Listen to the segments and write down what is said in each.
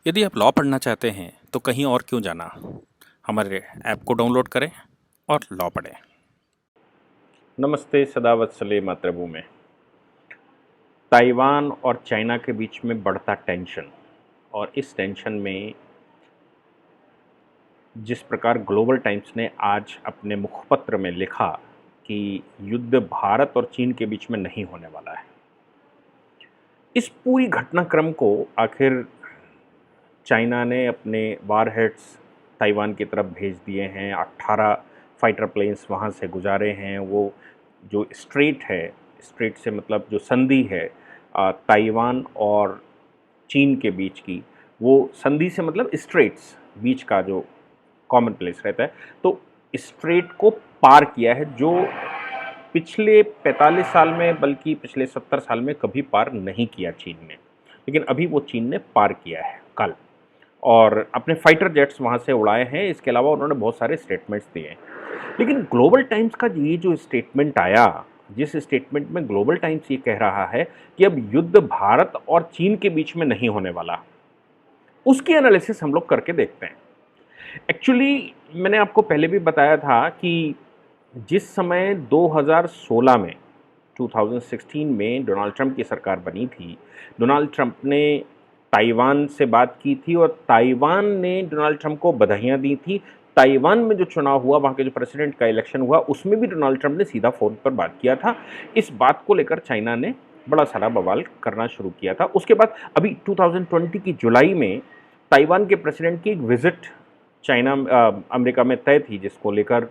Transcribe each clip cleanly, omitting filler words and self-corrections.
यदि आप लॉ पढ़ना चाहते हैं तो कहीं और क्यों जाना। हमारे ऐप को डाउनलोड करें और लॉ पढ़ें। नमस्ते सदावत्सले मातृभूमि। ताइवान और चाइना के बीच में बढ़ता टेंशन, और इस टेंशन में जिस प्रकार ग्लोबल टाइम्स ने आज अपने मुखपत्र में लिखा कि युद्ध भारत और चीन के बीच में नहीं होने वाला है, इस पूरी घटनाक्रम को आखिर चाइना ने अपने वारहेड्स ताइवान की तरफ भेज दिए हैं। 18 फाइटर प्लेन्स वहाँ से गुजारे हैं। वो जो स्ट्रेट है, स्ट्रेट से मतलब जो संधि है ताइवान और चीन के बीच की, वो संधि से मतलब स्ट्रेट्स, बीच का जो कॉमन प्लेस रहता है, तो स्ट्रेट को पार किया है, जो पिछले 45 साल में बल्कि पिछले 70 साल में कभी पार नहीं किया चीन ने। लेकिन अभी वो चीन ने पार किया है कल, और अपने फाइटर जेट्स वहाँ से उड़ाए हैं। इसके अलावा उन्होंने बहुत सारे स्टेटमेंट्स दिए हैं। लेकिन ग्लोबल टाइम्स का ये जो स्टेटमेंट आया, जिस स्टेटमेंट में ग्लोबल टाइम्स ये कह रहा है कि अब युद्ध भारत और चीन के बीच में नहीं होने वाला, उसकी एनालिसिस हम लोग करके देखते हैं। एक्चुअली मैंने आपको पहले भी बताया था कि जिस समय 2016 में 2016 में डोनाल्ड ट्रंप की सरकार बनी थी, डोनाल्ड ट्रंप ने ताइवान से बात की थी और ताइवान ने डोनाल्ड ट्रंप को बधाइयाँ दी थी। ताइवान में जो चुनाव हुआ, वहाँ के जो प्रेसिडेंट का इलेक्शन हुआ, उसमें भी डोनाल्ड ट्रंप ने सीधा फ़ोन पर बात किया था। इस बात को लेकर चाइना ने बड़ा सारा बवाल करना शुरू किया था। उसके बाद अभी 2020 की जुलाई में ताइवान के प्रेसिडेंट की एक विज़िट चाइना अमेरिका में तय थी, जिसको लेकर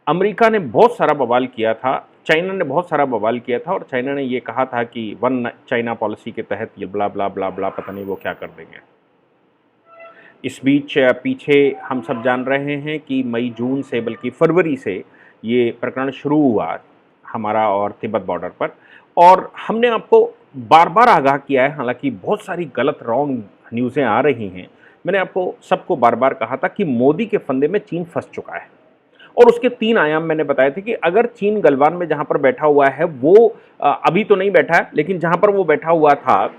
अमेरिका ने बहुत सारा बवाल किया था, चाइना ने बहुत सारा बवाल किया था, और चाइना ने ये कहा था कि वन चाइना पॉलिसी के तहत ये ब्ला ब्ला ब्ला ब्ला पता नहीं वो क्या कर देंगे। इस बीच पीछे हम सब जान रहे हैं कि मई जून से बल्कि फरवरी से ये प्रकरण शुरू हुआ हमारा और तिब्बत बॉर्डर पर, और हमने आपको बार बार आगाह किया है। हालांकि बहुत सारी गलत रॉन्ग न्यूज़ें आ रही हैं। मैंने आपको सबको बार बार कहा था कि मोदी के फंदे में चीन फंस चुका है, और उसके 3 आयाम मैंने बताए थे कि अगर चीन गलवान में जहां पर बैठा हुआ है, वो अभी तो नहीं बैठा है, लेकिन जहां पर वो बैठा हुआ था,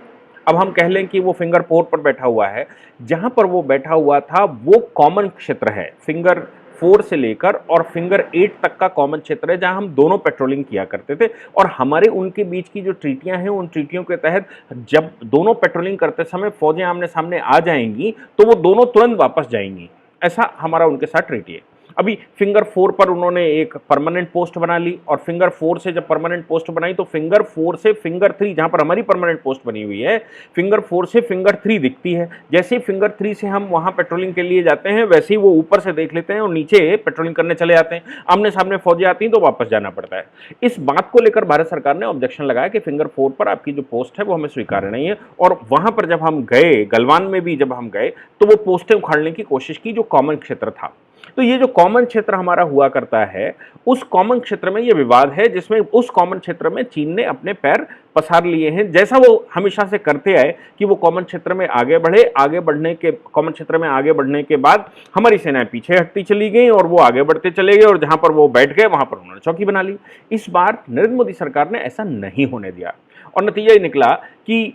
अब हम कह लें कि वो फिंगर 4 पर बैठा हुआ है, जहां पर वो बैठा हुआ था वो कॉमन क्षेत्र है। फिंगर 4 से लेकर और फिंगर 8 तक का कॉमन क्षेत्र है, जहां हम दोनों पेट्रोलिंग किया करते थे, और हमारे उनके बीच की जो ट्रीटियां हैं, उन ट्रीटियों के तहत जब दोनों पेट्रोलिंग करते समय फौजें आमने सामने आ जाएंगी तो वो दोनों तुरंत वापस जाएंगी। ऐसा हमारा उनके साथ ट्रीटी है। अभी फिंगर 4 पर उन्होंने एक परमानेंट पोस्ट बना ली, और फिंगर 4 से जब परमानेंट पोस्ट बनाई तो फिंगर 4 से फिंगर 3, जहां पर हमारी परमानेंट पोस्ट बनी हुई है, फिंगर 4 से फिंगर 3 दिखती है। जैसे ही फिंगर 3 से हम वहां पेट्रोलिंग के लिए जाते हैं, वैसे ही वो ऊपर से देख लेते हैं और नीचे पेट्रोलिंग करने चले जाते हैं। आमने सामने फौजें आती हैं तो वापस जाना पड़ता है। इस बात को लेकर भारत सरकार ने ऑब्जेक्शन लगाया कि फिंगर 4 पर आपकी जो पोस्ट है वो हमें स्वीकार्य नहीं है, और वहां पर जब हम गए, गलवान में भी जब हम गए, तो वो पोस्टें उखाड़ने की कोशिश की जो कॉमन क्षेत्र था। तो ये जो कॉमन क्षेत्र हमारा हुआ करता है, उस कॉमन क्षेत्र में ये विवाद है, जिसमें उस कॉमन क्षेत्र में चीन ने अपने पैर पसार लिए हैं, जैसा वो हमेशा से करते आए कि वो कॉमन क्षेत्र में आगे बढ़े। आगे बढ़ने के कॉमन क्षेत्र में आगे बढ़ने के बाद हमारी सेनाएं पीछे हटती चली गई और वो आगे बढ़ते चले गए, और जहां पर वो बैठ गए वहां पर उन्होंने चौकी बना ली। इस बार नरेंद्र मोदी सरकार ने ऐसा नहीं होने दिया, और नतीजा ये निकला कि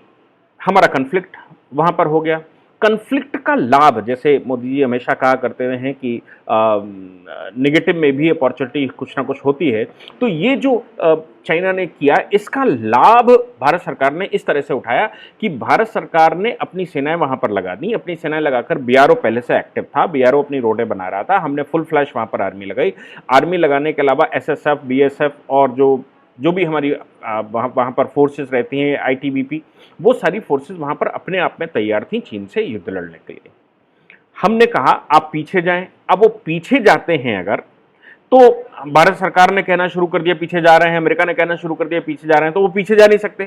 हमारा कन्फ्लिक्ट वहां पर हो गया। कन्फ्लिक्ट का लाभ, जैसे मोदी जी हमेशा कहा करते हैं कि नेगेटिव में भी अपॉर्चुनिटी कुछ ना कुछ होती है, तो ये जो चाइना ने किया, इसका लाभ भारत सरकार ने इस तरह से उठाया कि भारत सरकार ने अपनी सेनाएं वहां पर लगा दी। अपनी सेनाएं लगाकर बीआरओ पहले से एक्टिव था, बीआरओ अपनी रोडें बना रहा था, हमने फुल फ्लैश वहां पर आर्मी लगाई। आर्मी लगाने के अलावा एसएसएफ, बीएसएफ और जो भी हमारी वहाँ पर फोर्सेस रहती हैं, आईटीबीपी, वो सारी फोर्सेस वहाँ पर अपने आप में तैयार थी चीन से युद्ध लड़ने के लिए। हमने कहा आप पीछे जाएं। अब वो पीछे जाते हैं अगर, तो भारत सरकार ने कहना शुरू कर दिया पीछे जा रहे हैं, अमेरिका ने कहना शुरू कर दिया पीछे जा रहे हैं, तो वो पीछे जा नहीं सकते,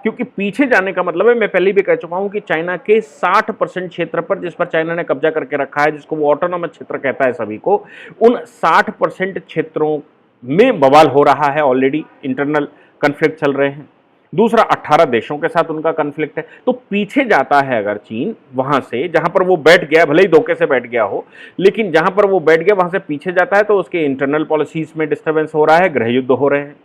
क्योंकि पीछे जाने का मतलब है, मैं पहले भी कह चुका हूं कि चाइना के 60% क्षेत्र पर, जिस पर चाइना ने कब्जा करके रखा है, जिसको वो ऑटोनॉमस क्षेत्र कहता है सभी को, उन 60% क्षेत्रों में बवाल हो रहा है। ऑलरेडी इंटरनल कन्फ्लिक्ट चल रहे हैं। दूसरा, 18 देशों के साथ उनका कन्फ्लिक्ट है। तो पीछे जाता है अगर चीन वहां से, जहां पर वो बैठ गया, भले ही धोखे से बैठ गया हो, लेकिन जहां पर वो बैठ गया वहां से पीछे जाता है, तो उसके इंटरनल पॉलिसीज में डिस्टर्बेंस हो रहा है, गृह युद्ध हो रहे हैं।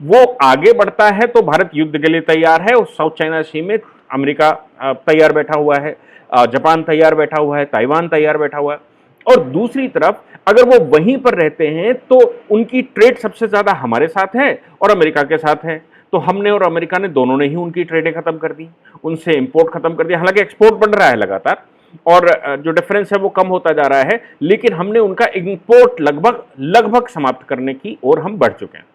वो आगे बढ़ता है तो भारत युद्ध के लिए तैयार है। उस साउथ चाइना सी में अमेरिका तैयार बैठा हुआ है। जापान तैयार बैठा हुआ है, ताइवान तैयार बैठा हुआ है। और दूसरी तरफ अगर वो वहीं पर रहते हैं तो उनकी ट्रेड सबसे ज्यादा हमारे साथ है और अमेरिका के साथ है। तो हमने और अमेरिका ने दोनों ने ही उनकी ट्रेडें खत्म कर दी, उनसे इंपोर्ट खत्म कर दिया। हालांकि एक्सपोर्ट बढ़ रहा है लगातार और जो डिफरेंस है वो कम होता जा रहा है, लेकिन हमने उनका इंपोर्ट लगभग लगभग समाप्त करने की ओर हम बढ़ चुके हैं।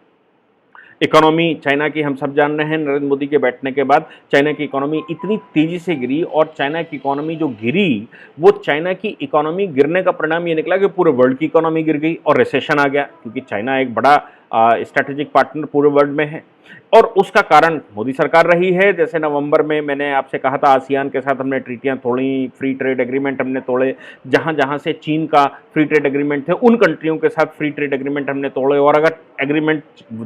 इकोनॉमी चाइना की हम सब जान रहे हैं, नरेंद्र मोदी के बैठने के बाद चाइना की इकोनॉमी इतनी तेजी से गिरी, और चाइना की इकोनॉमी जो गिरी वो चाइना की इकोनॉमी गिरने का परिणाम ये निकला कि पूरे वर्ल्ड की इकोनॉमी गिर गई और रिसेशन आ गया, क्योंकि चाइना एक बड़ा स्ट्रैटेजिक पार्टनर पूरे वर्ल्ड में है। और उसका कारण मोदी सरकार रही है। जैसे नवंबर में मैंने आपसे कहा था, आसियान के साथ हमने ट्रीटियां तोड़ी, फ्री ट्रेड एग्रीमेंट हमने तोड़े, जहां जहां से चीन का फ्री ट्रेड एग्रीमेंट थे उन कंट्रियों के साथ फ्री ट्रेड एग्रीमेंट हमने तोड़े, और अगर एग्रीमेंट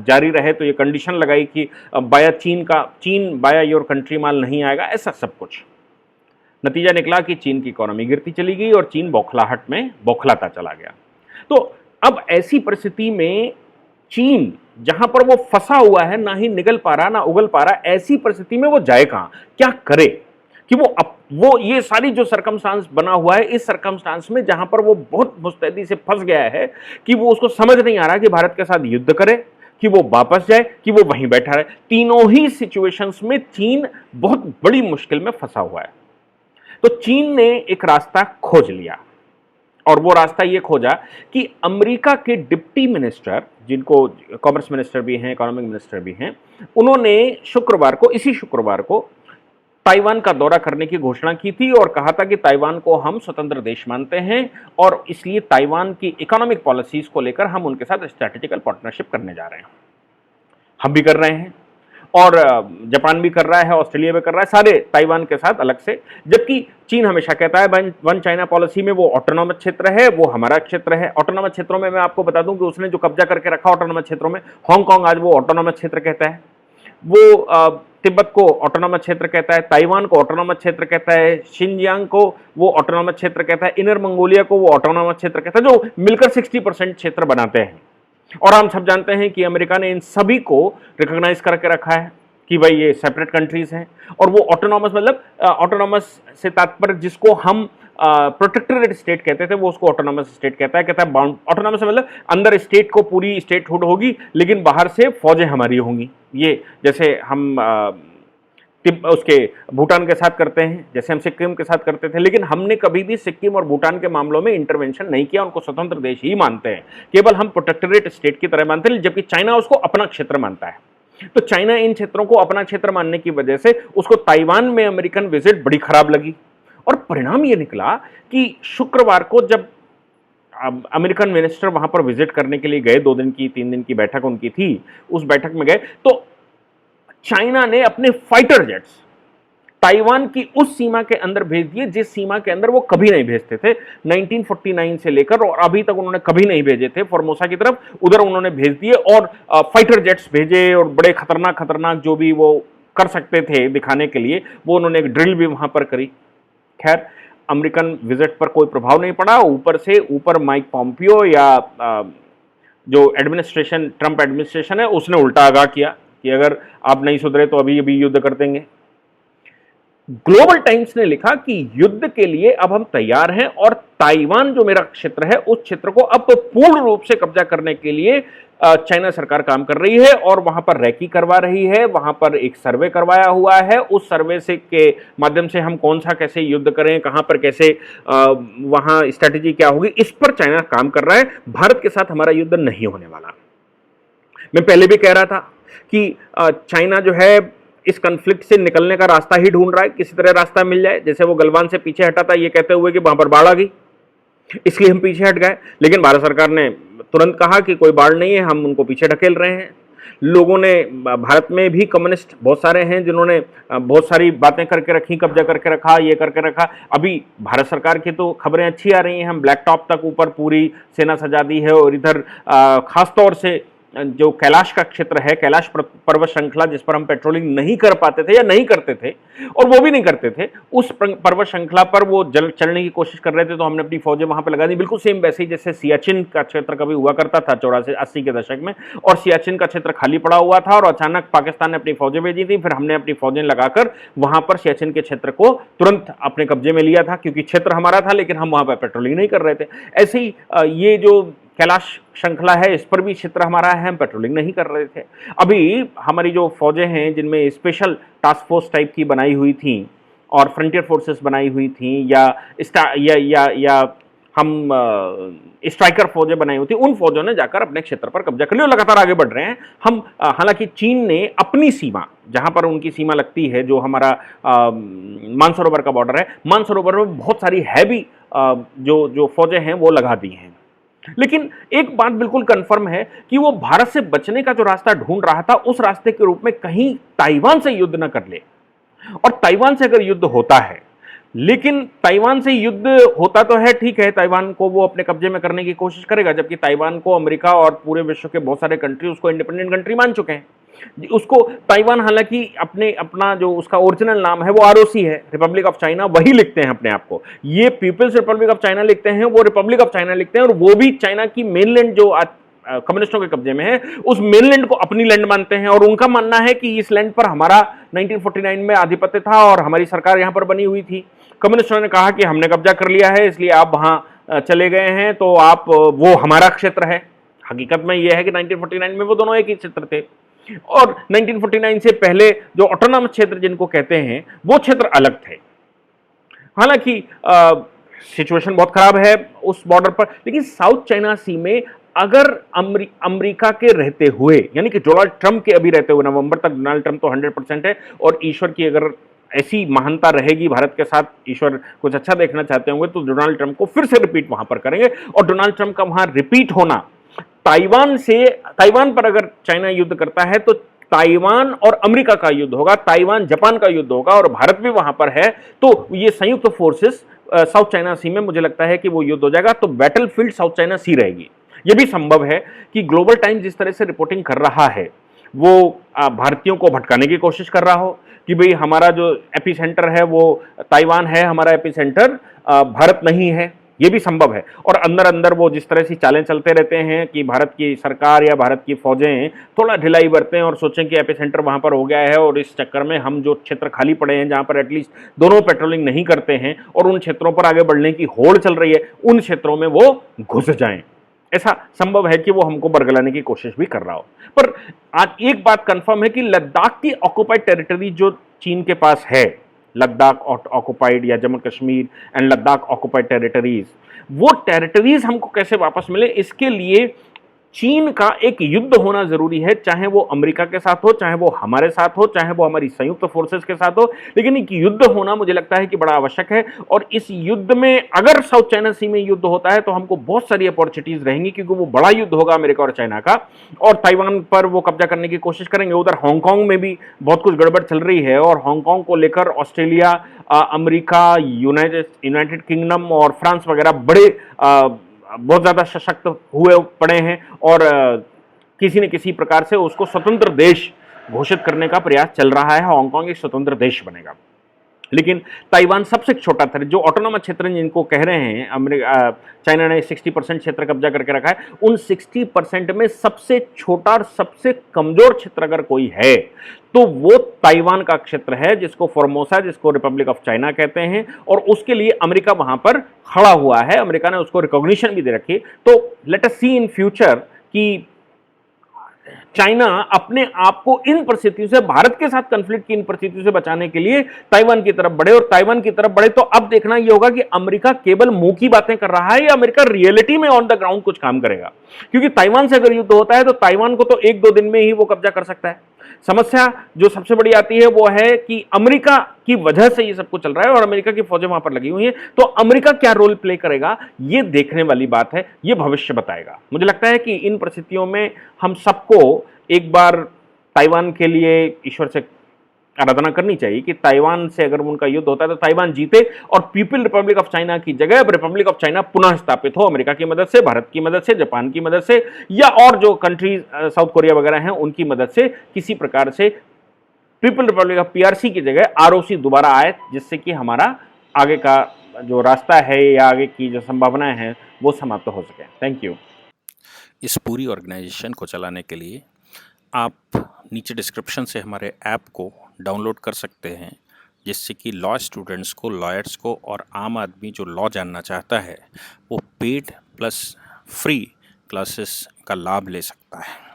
जारी रहे तो ये कंडीशन लगाई कि बाया चीन बाया योर कंट्री माल नहीं आएगा, ऐसा सब कुछ। नतीजा निकला कि चीन की इकोनॉमी गिरती चली गई और चीन बौखलाहट में बौखलाता चला गया। तो अब ऐसी परिस्थिति में चीन जहां पर वो फंसा हुआ है, ना ही निकल पा रहा ना उगल पा रहा, ऐसी परिस्थिति में वो जाए कहां, क्या करे कि वो ये सारी जो सर्कमस्टांस बना हुआ है, इस सर्कमस्टांस में जहां पर वो बहुत मुस्तैदी से फंस गया है कि वो उसको समझ नहीं आ रहा कि भारत के साथ युद्ध करे, कि वो वापस जाए, कि वो वहीं बैठा रहे। तीनों ही सिचुएशंस में चीन बहुत बड़ी मुश्किल में फंसा हुआ है। तो चीन ने एक रास्ता खोज लिया, और वो रास्ता ये खोजा कि अमेरिका के डिप्टी मिनिस्टर, जिनको कॉमर्स मिनिस्टर भी हैं, इकोनॉमिक मिनिस्टर भी हैं, उन्होंने इसी शुक्रवार को ताइवान का दौरा करने की घोषणा की थी और कहा था कि ताइवान को हम स्वतंत्र देश मानते हैं और इसलिए ताइवान की इकोनॉमिक पॉलिसीज को लेकर हम उनके साथ स्ट्रैटेजिकल पार्टनरशिप करने जा रहे हैं। हम भी कर रहे हैं और जापान भी कर रहा है, ऑस्ट्रेलिया भी कर रहा है, सारे ताइवान के साथ अलग से। जबकि चीन हमेशा कहता है वन चाइना पॉलिसी में वो ऑटोनॉमस क्षेत्र है, वो हमारा क्षेत्र है। ऑटोनॉमस क्षेत्रों में मैं आपको बता दूं कि उसने जो कब्जा करके रखा ऑटोनॉमस क्षेत्रों में, हांगकांग आज वो ऑटोनॉमस क्षेत्र कहता है, वो तिब्बत को ऑटोनॉमस क्षेत्र कहता है, ताइवान को ऑटोनॉमस क्षेत्र कहता है, शिनजियांग को वो ऑटोनॉमस क्षेत्र कहता है, इनर मंगोलिया को वो ऑटोनॉमस क्षेत्र कहता है, जो मिलकर 60% क्षेत्र बनाते हैं। और हम सब जानते हैं कि अमेरिका ने इन सभी को रिकॉग्नाइज करके रखा है कि भाई ये सेपरेट कंट्रीज हैं। और वो ऑटोनॉमस मतलब ऑटोनॉमस से तात्पर्य जिसको हम प्रोटेक्टोरेट स्टेट कहते थे, वो उसको ऑटोनॉमस स्टेट कहता है ऑटोनॉमस मतलब अंदर स्टेट को पूरी स्टेटहुड होगी, लेकिन बाहर से फौजें हमारी होंगी। ये जैसे हम उसके भूटान के साथ करते हैं, जैसे हम सिक्किम के साथ करते थे, लेकिन हमने कभी भी सिक्किम और भूटान के मामलों में इंटरवेंशन नहीं किया, उनको स्वतंत्र देश ही मानते हैं, केवल हम प्रोटेक्टोरेट स्टेट की तरह मानते हैं, जबकि चाइना उसको अपना क्षेत्र मानता है। तो चाइना इन क्षेत्रों को अपना क्षेत्र मानने की वजह से उसको ताइवान में अमेरिकन विजिट बड़ी खराब लगी, और परिणाम यह निकला कि शुक्रवार को जब अमेरिकन मिनिस्टर वहां पर विजिट करने के लिए गए, 2 दिन की 3 दिन की बैठक उनकी थी, उस बैठक में गए तो चाइना ने अपने फाइटर जेट्स ताइवान की उस सीमा के अंदर भेज दिए जिस सीमा के अंदर वो कभी नहीं भेजते थे 1949 से लेकर, और अभी तक उन्होंने कभी नहीं भेजे थे फॉर्मोसा की तरफ, उधर उन्होंने भेज दिए और फाइटर जेट्स भेजे और बड़े खतरनाक खतरनाक जो भी वो कर सकते थे दिखाने के लिए, वो उन्होंने एक ड्रिल भी वहां पर करी। खैर, अमेरिकन विजिट पर कोई प्रभाव नहीं पड़ा। ऊपर माइक पॉम्पियो या जो एडमिनिस्ट्रेशन, ट्रंप एडमिनिस्ट्रेशन है, उसने उल्टा आगाह किया कि अगर आप नहीं सुधरे तो अभी अभी युद्ध कर देंगे। ग्लोबल टाइम्स ने लिखा कि युद्ध के लिए अब हम तैयार हैं और ताइवान जो मेरा क्षेत्र है उस क्षेत्र को अब पूर्ण रूप से कब्जा करने के लिए चाइना सरकार काम कर रही है और वहां पर रैकी करवा रही है, वहां पर एक सर्वे करवाया हुआ है। उस सर्वे से के माध्यम से हम कौन सा कैसे युद्ध करें, कहां पर कैसे वहां स्ट्रैटेजी क्या होगी, इस पर चाइना काम कर रहा है। भारत के साथ हमारा युद्ध नहीं होने वाला। मैं पहले भी कह रहा था कि चाइना जो है इस कन्फ्लिक्ट से निकलने का रास्ता ही ढूंढ रहा है, किसी तरह रास्ता मिल जाए। जैसे वो गलवान से पीछे हटा था ये कहते हुए कि वहां पर बाढ़ आ गई, इसलिए हम पीछे हट गए, लेकिन भारत सरकार ने तुरंत कहा कि कोई बाढ़ नहीं है, हम उनको पीछे ढकेल रहे हैं। लोगों ने, भारत में भी कम्युनिस्ट बहुत सारे हैं जिन्होंने बहुत सारी बातें करके रखी, कब्जा करके रखा, ये करके रखा। अभी भारत सरकार की तो खबरें अच्छी आ रही हैं, हम ब्लैक टॉप तक ऊपर पूरी सेना सजा दी है और इधर खासतौर से जो कैलाश का क्षेत्र है, कैलाश पर्वत श्रृंखला, जिस पर हम पेट्रोलिंग नहीं कर पाते थे या नहीं करते थे, और वो भी नहीं करते थे, उस पर्वत श्रृंखला पर वो जल चढ़ने की कोशिश कर रहे थे, तो हमने अपनी फौजें वहां पर लगा दी। बिल्कुल सेम वैसे ही जैसे सियाचिन का क्षेत्र कभी हुआ करता था 84-80 के दशक में, और सियाचिन का क्षेत्र खाली पड़ा हुआ था और अचानक पाकिस्तान ने अपनी फौजें भेजी थी, फिर हमने अपनी फौजें लगाकर वहां पर सियाचिन के क्षेत्र को तुरंत अपने कब्जे में लिया था, क्योंकि क्षेत्र हमारा था लेकिन हम वहां पर पेट्रोलिंग नहीं कर रहे थे। ऐसे ही ये जो कैलाश श्रृंखला है, इस पर भी क्षेत्र हमारा है, हम पेट्रोलिंग नहीं कर रहे थे। अभी हमारी जो फौजें हैं, जिनमें स्पेशल टास्क फोर्स टाइप की बनाई हुई थी और फ्रंटियर फोर्सेस बनाई हुई थी, या हम स्ट्राइकर फौजें बनाई हुई थी, उन फौजों ने जाकर अपने क्षेत्र पर कब्जा कर लिया और लगातार आगे बढ़ रहे हैं। हम हालांकि चीन ने अपनी सीमा, जहां पर उनकी सीमा लगती है, जो हमारा मानसरोवर का बॉर्डर है, मानसरोवर में बहुत सारी हैवी जो फौजें हैं वो लगा दी हैं। लेकिन एक बात बिल्कुल कंफर्म है कि वो भारत से बचने का जो रास्ता ढूंढ रहा था, उस रास्ते के रूप में कहीं ताइवान से युद्ध न कर ले। और ताइवान से अगर युद्ध होता है, लेकिन ताइवान से युद्ध होता तो है, ठीक है, ताइवान को वो अपने कब्जे में करने की कोशिश करेगा, जबकि ताइवान को अमेरिका और पूरे विश्व के बहुत सारे कंट्री उसको इंडिपेंडेंट कंट्री मान चुके हैं। उसको ताइवान, हालांकि अपना जो उसका ओरिजिनल नाम है वो आरओसी है, रिपब्लिक ऑफ चाइना, वही लिखते हैं अपने आप को। ये पीपल्स रिपब्लिक ऑफ चाइना लिखते हैं, वो रिपब्लिक ऑफ चाइना लिखते हैं, और वो भी चाइना की मेनलैंड जो कम्युनिस्टों के कब्जे में है, उस मेनलैंड को अपनी लैंड मानते हैं। और उनका मानना है कि इस लैंड पर हमारा 1949 में आधिपत्य था और हमारी सरकार यहां पर बनी हुई थी। कम्युनिस्टों ने कहा कि हमने कब्जा कर लिया है, इसलिए आप वहां चले गए हैं, तो आप वो हमारा क्षेत्र है। हकीकत में यह है कि 1949 में वो दोनों एक ही क्षेत्र थे, और 1949 से पहले जो ऑटोनॉमस क्षेत्र जिनको कहते हैं, वो क्षेत्र अलग थे। हालांकि सिचुएशन बहुत खराब है उस बॉर्डर पर, लेकिन साउथ चाइना सी में अगर अमेरिका के रहते हुए, यानी कि डोनाल्ड ट्रंप के अभी रहते हुए, नवंबर तक डोनाल्ड ट्रंप तो 100% है, और ईश्वर की अगर ऐसी महानता रहेगी भारत के साथ, ईश्वर कुछ अच्छा देखना चाहते होंगे, तो डोनाल्ड ट्रंप को फिर से रिपीट वहां पर करेंगे। और डोनाल्ड ट्रंप का वहां रिपीट होना, ताइवान पर अगर चाइना युद्ध करता है तो ताइवान और अमेरिका का युद्ध होगा, ताइवान जापान का युद्ध होगा, और भारत भी वहां पर है, तो ये संयुक्त फोर्सेस साउथ चाइना सी में, मुझे लगता है कि वो युद्ध हो जाएगा। तो बैटलफील्ड साउथ चाइना सी रहेगी। यह भी संभव है कि ग्लोबल टाइम्स जिस तरह से रिपोर्टिंग कर रहा है, वो भारतीयों को भटकाने की कोशिश कर रहा हो कि भाई हमारा जो एपिसेंटर है वो ताइवान है, हमारा एपिसेंटर भारत नहीं है। ये भी संभव है। और अंदर अंदर वो जिस तरह से चालें चलते रहते हैं कि भारत की सरकार या भारत की फौजें थोड़ा ढिलाई बरतें और सोचें कि एपिसेंटर वहां पर हो गया है, और इस चक्कर में हम जो क्षेत्र खाली पड़े हैं, जहां पर एटलीस्ट दोनों पेट्रोलिंग नहीं करते हैं और उन क्षेत्रों पर आगे बढ़ने की होड़ चल रही है, उन क्षेत्रों में वो घुस जाएं। ऐसा संभव है कि वो हमको बरगलाने की कोशिश भी कर रहा हो। पर आज एक बात कंफर्म है कि लद्दाख की ऑक्युपाइड टेरिटरी जो चीन के पास है, लद्दाख ऑक्युपाइड या Jammu Kashmir and Ladakh occupied territories, वो टेरिटरीज हमको कैसे वापस मिले, इसके लिए चीन का एक युद्ध होना जरूरी है, चाहे वो अमेरिका के साथ हो, चाहे वो हमारे साथ हो, चाहे वो हमारी संयुक्त फोर्सेस के साथ हो, लेकिन एक युद्ध होना मुझे लगता है कि बड़ा आवश्यक है। और इस युद्ध में अगर साउथ चाइना सी में युद्ध होता है तो हमको बहुत सारी अपॉर्चुनिटीज रहेंगी, क्योंकि वो बड़ा युद्ध होगा अमेरिका और चाइना का, और ताइवान पर वो कब्जा करने की कोशिश करेंगे। उधर हांगकांग में भी बहुत कुछ गड़बड़ चल रही है, और हांगकांग को लेकर ऑस्ट्रेलिया, अमेरिका, यूनाइटेड किंगडम और फ्रांस वगैरह बड़े बहुत ज्यादा सशक्त हुए पड़े हैं, और किसी न किसी प्रकार से उसको स्वतंत्र देश घोषित करने का प्रयास चल रहा है। हांगकांग एक स्वतंत्र देश बनेगा, लेकिन ताइवान सबसे छोटा था। जो ऑटोनॉमस क्षेत्र जिनको कह रहे हैं, अमेरिका चाइना ने 60% क्षेत्र कब्जा करके रखा है, उन 60% में सबसे छोटा और सबसे कमजोर क्षेत्र अगर कोई है तो वो ताइवान का क्षेत्र है, जिसको फॉर्मोसा, जिसको रिपब्लिक ऑफ चाइना कहते हैं, और उसके लिए अमेरिका वहां पर खड़ा हुआ है। अमेरिका ने उसको रिकॉग्निशन भी दे रखी। तो let us see in future कि चाइना अपने आप को इन परिस्थितियों से, भारत के साथ कॉन्फ्लिक्ट की इन परिस्थितियों से बचाने के लिए ताइवान की तरफ बढ़े, और ताइवान की तरफ बढ़े तो अब देखना यह होगा कि अमेरिका केवल मुंह की बातें कर रहा है या अमेरिका रियलिटी में ऑन द ग्राउंड कुछ काम करेगा। क्योंकि ताइवान से अगर युद्ध होता है तो ताइवान को तो 1-2 दिन में ही वो कब्जा कर सकता है। समस्या जो सबसे बड़ी आती है वो है कि अमेरिका की वजह से ये सब कुछ चल रहा है और अमेरिका की फौजें वहां पर लगी हुई हैं, तो अमेरिका क्या रोल प्ले करेगा, ये देखने वाली बात है, ये भविष्य बताएगा। मुझे लगता है कि इन परिस्थितियों में हम सबको एक बार ताइवान के लिए ईश्वर से आराधना करनी चाहिए कि ताइवान से अगर उनका युद्ध होता है तो ताइवान जीते और पीपल रिपब्लिक ऑफ चाइना की जगह अब रिपब्लिक ऑफ चाइना पुनः स्थापित हो, अमेरिका की मदद से, भारत की मदद से, जापान की मदद से, या और जो कंट्रीज साउथ कोरिया वगैरह हैं उनकी मदद से किसी प्रकार से पीपल रिपब्लिक ऑफ पीआरसी की जगह आरओसी दोबारा आए, जिससे कि हमारा आगे का जो रास्ता है या आगे की जो संभावनाएं हैं वो समाप्त हो सके। Thank you. इस पूरी ऑर्गेनाइजेशन को चलाने के लिए आप नीचे डिस्क्रिप्शन से हमारे ऐप को डाउनलोड कर सकते हैं, जिससे कि लॉ स्टूडेंट्स को, लॉयर्स को और आम आदमी जो लॉ जानना चाहता है वो पेड प्लस फ्री क्लासेस का लाभ ले सकता है।